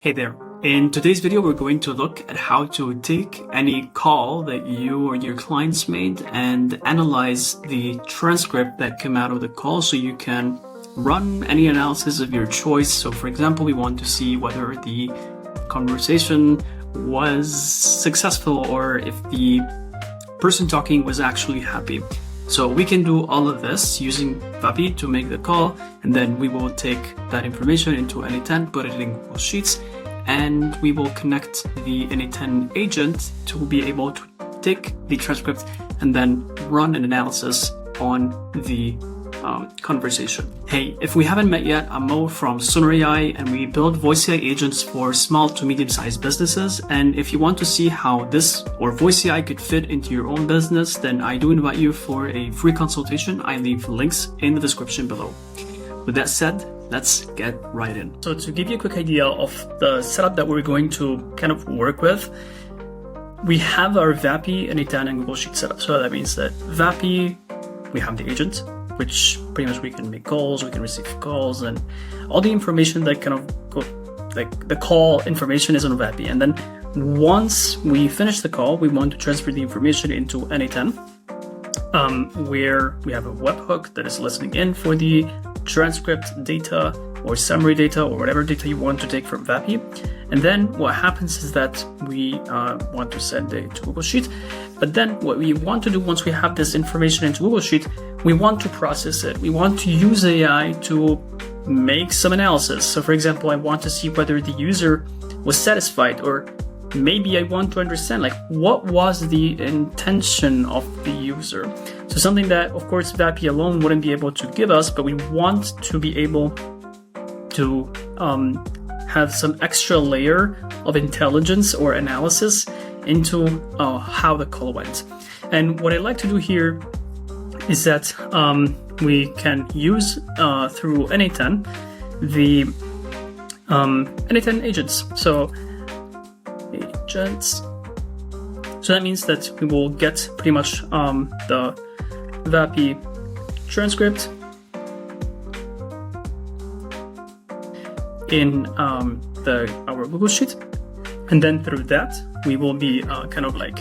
Hey there. In today's video, we're going to look at how to take any call that you or your clients made and analyze the transcript that came out of the call so you can run any analysis of your choice. So for example, we want to see whether the conversation was successful or if the person talking was actually happy. So we can do all of this using Vapi to make the call, and then we will take that information into N10, put it in Google Sheets, and we will connect the N10 agent to be able to take the transcript and then run an analysis on the conversation. Hey, if we haven't met yet, I'm Mo from Sooner AI, and we build voice AI agents for small to medium-sized businesses. And if you want to see how this or voice AI could fit into your own business, then I do invite you for a free consultation. I leave links in the description below. With that said, let's get right in. So to give you a quick idea of the setup that we're going to kind of work with, we have our Vapi, N10, and Google Sheets setup. So that means that Vapi, we have the agent, which pretty much we can make calls, we can receive calls, and all the information that kind of go, like the call information is on Vapi. And then once we finish the call, we want to transfer the information into N10, where we have a webhook that is listening in for the transcript data or summary data or whatever data you want to take from Vapi. And then what happens is that we want to send it to Google Sheet. But then what we want to do once we have this information into Google Sheet, we want to process it. We want to use AI to make some analysis. So for example, I want to see whether the user was satisfied, or maybe I want to understand like what was the intention of the user. So something that of course Vapi alone wouldn't be able to give us, but we want to be able to have some extra layer of intelligence or analysis into how the call went. And what I like to do here is that we can use through N10 the N10 agents. So agents. So that means that we will get pretty much the Vapi transcript in our Google Sheet, and then through that we will be kind of like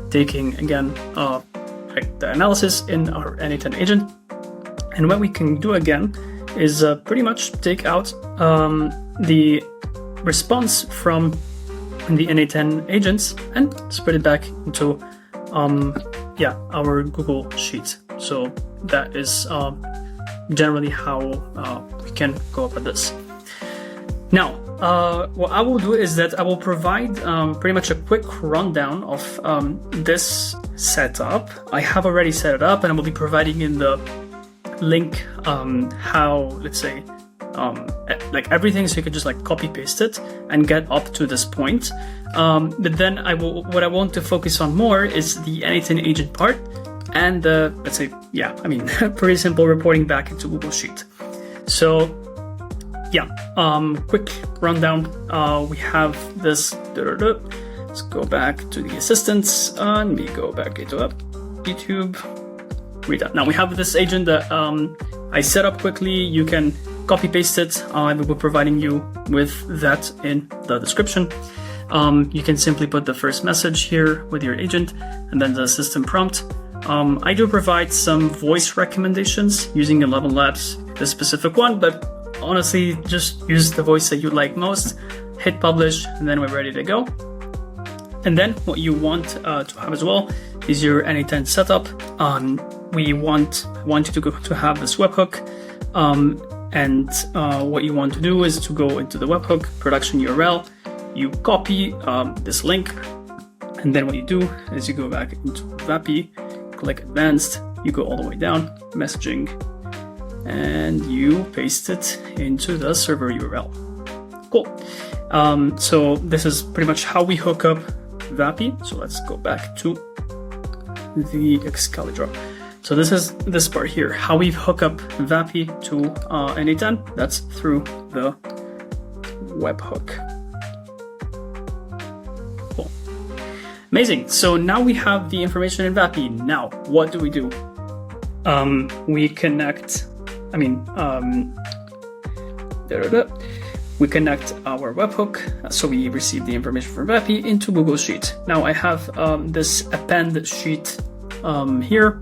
taking again like the analysis in our N10 agent. And what we can do again is pretty much take out the response from the N10 agents and spread it back into our Google Sheet. So that is generally how we can go about this. Now, what I will do is that I will provide pretty much a quick rundown of this setup. I have already set it up, and I will be providing in the link how, let's say, like everything, so you can just like copy paste it and get up to this point. But then what I want to focus on more is the N10 agent part and the, let's say, pretty simple reporting back into Google Sheet. So quick rundown. We have this. Let's go back to the assistants and we go back into YouTube. Read that. Now we have this agent that I set up quickly. You can copy paste it. I will be providing you with that in the description. You can simply put the first message here with your agent and then the system prompt. I do provide some voice recommendations using 11 Labs, this specific one, but honestly, just use the voice that you like most, hit publish, and then we're ready to go. And then what you want to have as well is your N10 setup. We want you to have this webhook. And what you want to do is to go into the webhook production URL, you copy this link, and then what you do is you go back into Vapi, click advanced, you go all the way down, messaging, and you paste it into the server URL. Cool. So this is pretty much how we hook up Vapi. So let's go back to the Excalibur. So this is this part here, how we hook up Vapi to N10. That's through the webhook. Cool. Amazing. So now we have the information in Vapi. Now, what do? We connect, we connect our webhook, so we receive the information from Vapi into Google Sheet. Now I have this append sheet here,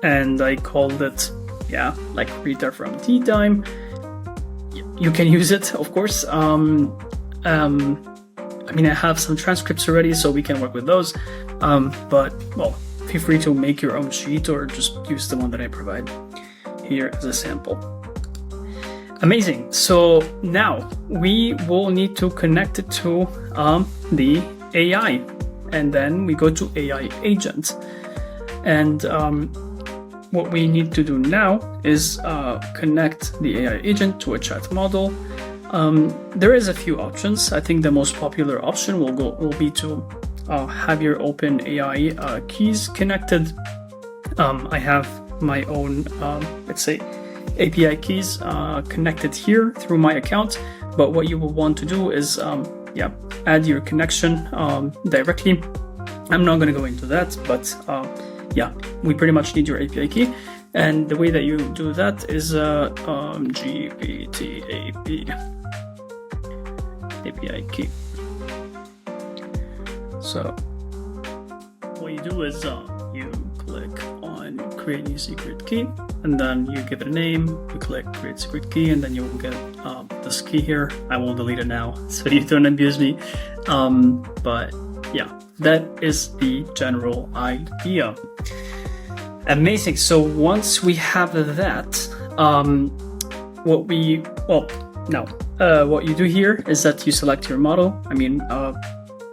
and I called it, like Rita from Tea Time. You can use it, of course. I mean, I have some transcripts already, so we can work with those. But, well, feel free to make your own sheet or just use the one that I provide here as a sample. Amazing. So now we will need to connect it to the AI, and then we go to AI agent. And what we need to do now is connect the AI agent to a chat model. There is a few options. I think the most popular option will be to have your OpenAI keys connected. I have my own, let's say, API keys connected here through my account. But what you will want to do is, add your connection directly. I'm not going to go into that, but we pretty much need your API key. And the way that you do that is GPT API key. So what you do is you click on create new secret key, and then you give it a name, you click create secret key, and then you will get this key here. I will delete it now so you don't abuse me. But yeah, that is the general idea. Amazing. So once we have that, what you do here is that you select your model. I mean,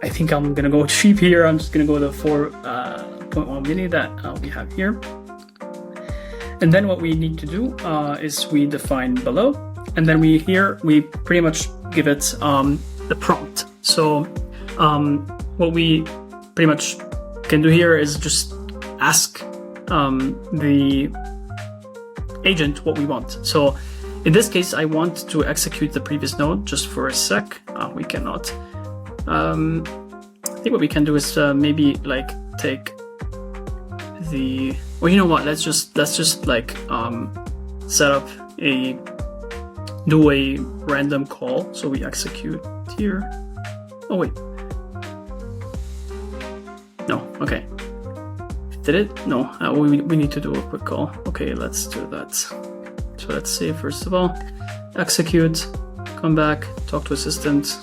I think I'm gonna go cheap here. I'm just gonna go with the 4.1 milli that we have here. And then what we need to do is we define below, and then we pretty much give it the prompt. So what we pretty much can do here is just ask the agent what we want. So in this case, I want to execute the previous node just for a sec. We cannot. I think what we can do is maybe like take the. Well, you know what? Let's just like set up do a random call. So we execute here. Oh wait. No. Okay. Did it? No. We need to do a quick call. Okay, let's do that. So let's say first of all, execute, come back, talk to assistant.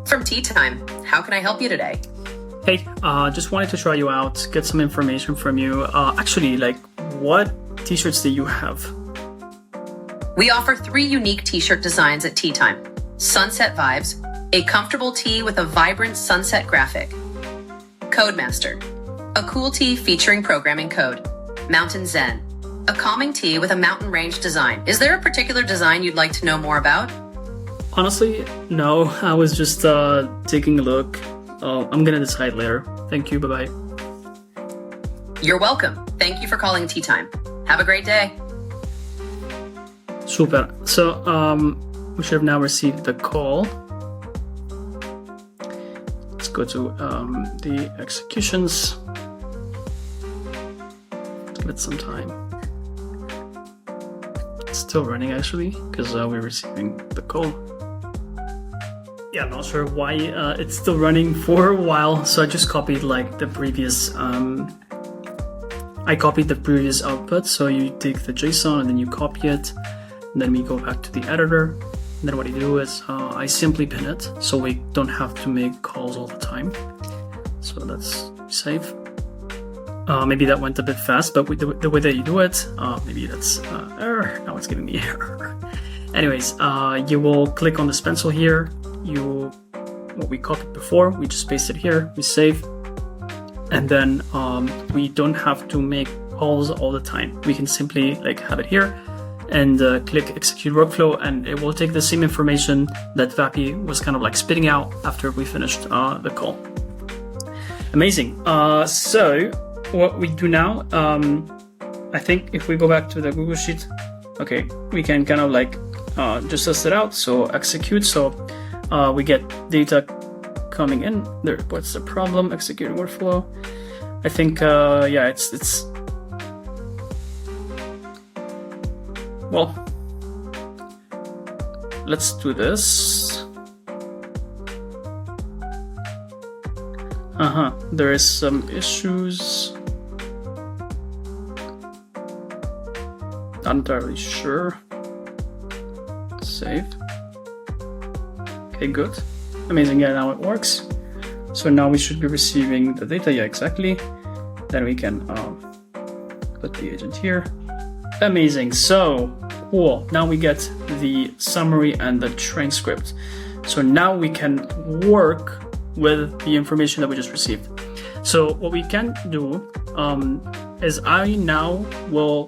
From Tea Time, how can I help you today? Hey, just wanted to try you out, get some information from you. Actually, like, what t-shirts do you have? We offer 3 unique t-shirt designs at Tea Time. Sunset Vibes, a comfortable tee with a vibrant sunset graphic. Codemaster, a cool tee featuring programming code. Mountain Zen, a calming tee with a mountain range design. Is there a particular design you'd like to know more about? Honestly, no. I was just taking a look. I'm gonna decide later. Thank you. Bye-bye. You're welcome. Thank you for calling Tea Time. Have a great day. Super. So we should have now received the call. Let's go to the executions. Give it some time. It's still running actually, because we're receiving the call. Yeah, I'm not sure why it's still running for a while. So I just copied like the previous. I copied the previous output. So you take the JSON and then you copy it, and then we go back to the editor. And then what you do is I simply pin it, so we don't have to make calls all the time. So that's safe. Maybe that went a bit fast, but with the way that you do it, maybe that's error. Now it's giving me error. Anyways, you will click on this pencil here. What we copied before, we just paste it here, we save, and then we don't have to make calls all the time. We can simply like have it here and click execute workflow, and it will take the same information that Vapi was kind of like spitting out after we finished the call. Amazing. So what we do now, I think if we go back to the Google Sheet, okay, we can kind of like just test it out. So execute. So we get data coming in there. What's the problem? Executing workflow. I think it's well, let's do this. There is some issues. Not entirely sure. Save. Okay, good. Amazing, yeah, now it works. So now we should be receiving the data, yeah, exactly. Then we can put the agent here. Amazing, so cool. Now we get the summary and the transcript. So now we can work with the information that we just received. So what we can do is I now will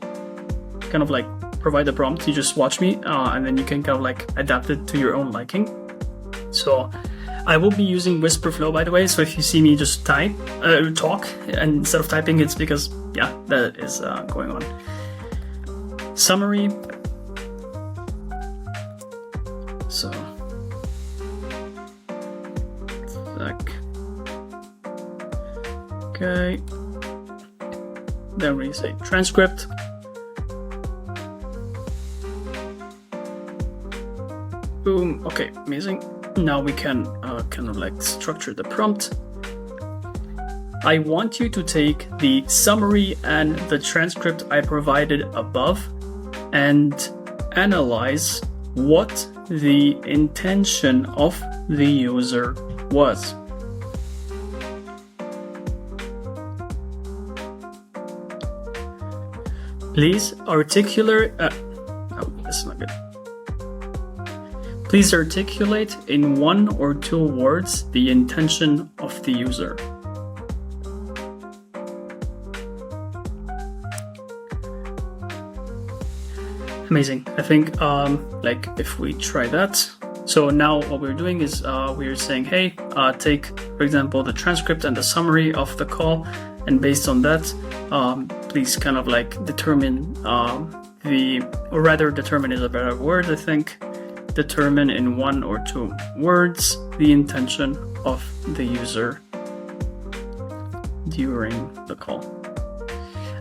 kind of like provide the prompt. You just watch me and then you can kind of like adapt it to your own liking. So I will be using Whisper Flow, by the way. So if you see me just talk, and instead of typing, it's because, yeah, that is going on. Summary. So, okay. Then we say transcript. Boom. Okay, amazing. Now we can kind of like structure the prompt. I want you to take the summary and the transcript I provided above and analyze what the intention of the user was. Please articulate. Oh, this is not good. Please articulate in 1 or 2 words the intention of the user. Amazing. I think like if we try that. So now what we're doing is we're saying, hey, take, for example, the transcript and the summary of the call. And based on that, please kind of like determine or rather determine is a better word, I think. Determine in 1 or 2 words the intention of the user during the call.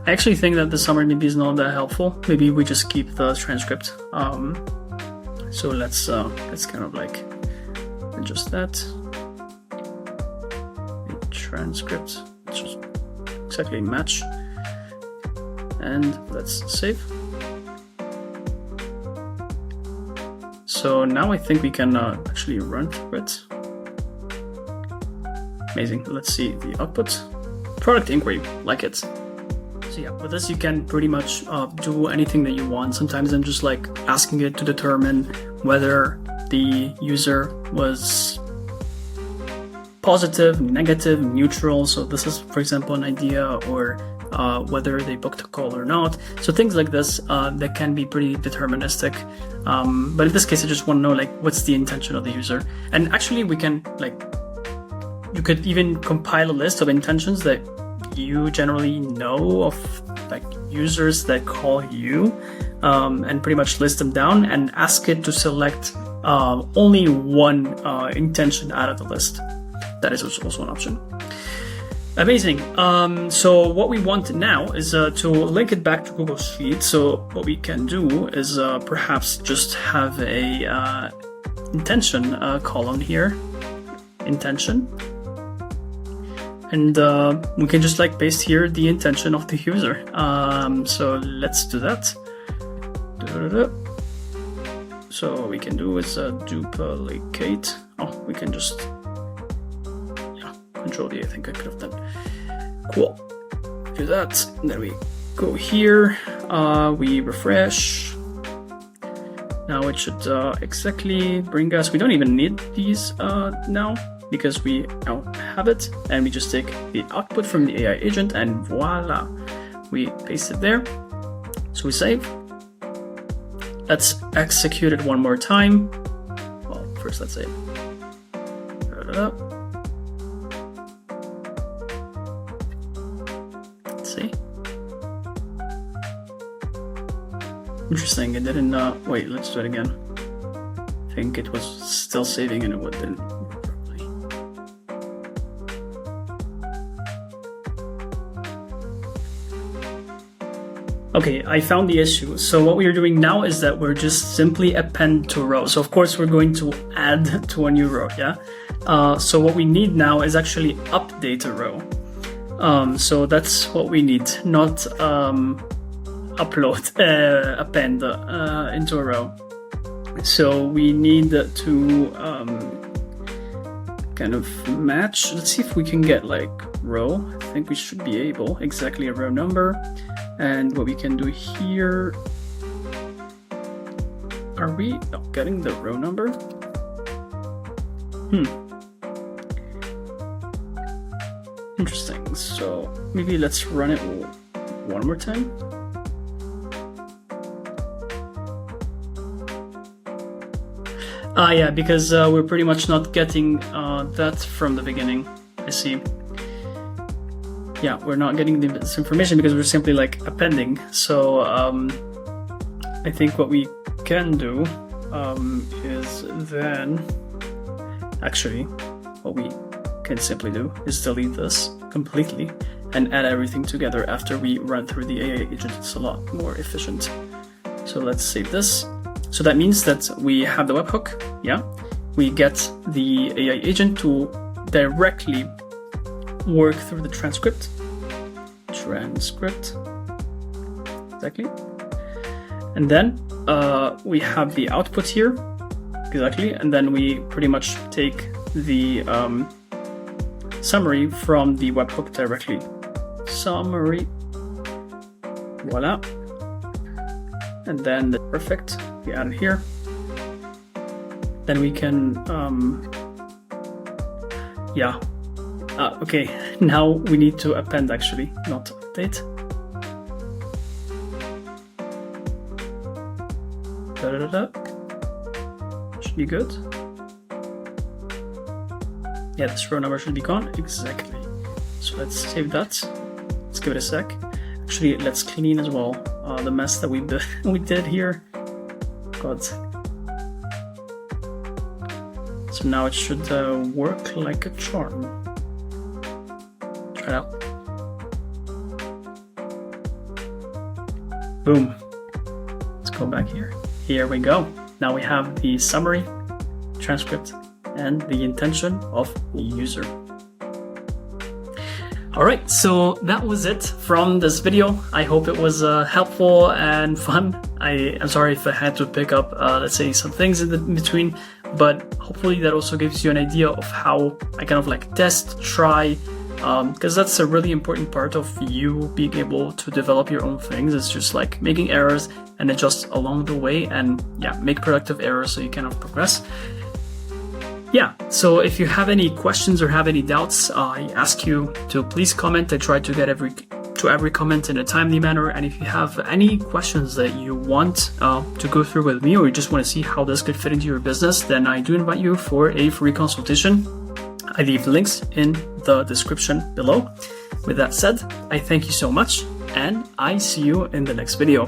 I actually think that the summary maybe is not that helpful. Maybe we just keep the transcript. So let's kind of like adjust that. The transcript, just exactly match. And let's save. So now I think we can actually run through it. Amazing. Let's see the output. Product inquiry, like it. So yeah, with this you can pretty much do anything that you want. Sometimes I'm just like asking it to determine whether the user was positive, negative, neutral. So this is, for example, an idea, or whether they booked a call or not. So things like this that can be pretty deterministic. But in this case, I just want to know like what's the intention of the user. And actually we can like, you could even compile a list of intentions that you generally know of, like users that call you, and pretty much list them down and ask it to select only one intention out of the list. That is also an option. Amazing. So what we want now is to link it back to Google Sheets. So what we can do is perhaps just have a intention column here, intention. And we can just like paste here the intention of the user. So let's do that. So what we can do is duplicate. Oh, we can just, yeah, Control D, I think I could have done. Cool. Do that. And then we go here. We refresh. Now it should exactly bring us, we don't even need these now, because we now have it, and we just take the output from the AI agent and voila, we paste it there. So we save. Let's execute it one more time. Well, first let's save. Let's see. Interesting, it didn't, wait, let's do it again. I think it was still saving and it didn't. Okay, I found the issue. So what we are doing now is that we're just simply append to row. So of course we're going to add to a new row, yeah? So what we need now is actually update a row. So that's what we need, not append into a row. So we need to kind of match. Let's see if we can get like row. I think we should be able, exactly a row number. And what we can do here, are we not getting the row number? Interesting. So maybe let's run it one more time. Yeah, because we're pretty much not getting that from the beginning. I see. Yeah, we're not getting this information because we're simply like appending. So I think what we can do is then, actually, what we can simply do is delete this completely and add everything together after we run through the AI agent. It's a lot more efficient. So let's save this. So that means that we have the webhook, yeah? We get the AI agent to directly work through the transcript, exactly. And then we have the output here, exactly. And then we pretty much take the summary from the webhook directly. Summary, voila. And then perfect, we add it here. Then we can, okay, now we need to append actually, not update. Should be good. Yeah, this row number should be gone, exactly. So let's save that. Let's give it a sec. Actually, let's clean as well the mess that we did here. God. So now it should work like a charm. Try it out. Boom. Let's go back here. Here we go. Now we have the summary, transcript, and the intention of the user. Alright, so that was it from this video. I hope it was helpful and fun. I'm sorry if I had to pick up, let's say, some things in between, but hopefully that also gives you an idea of how I kind of like test, try, because that's a really important part of you being able to develop your own things. It's just like making errors and adjust along the way, and yeah, make productive errors so you kind of progress. Yeah, so if you have any questions or have any doubts, I ask you to please comment. I try to get to every comment in a timely manner. And if you have any questions that you want to go through with me, or you just want to see how this could fit into your business, then I do invite you for a free consultation. I leave links in the description below. With that said, I thank you so much, and I see you in the next video.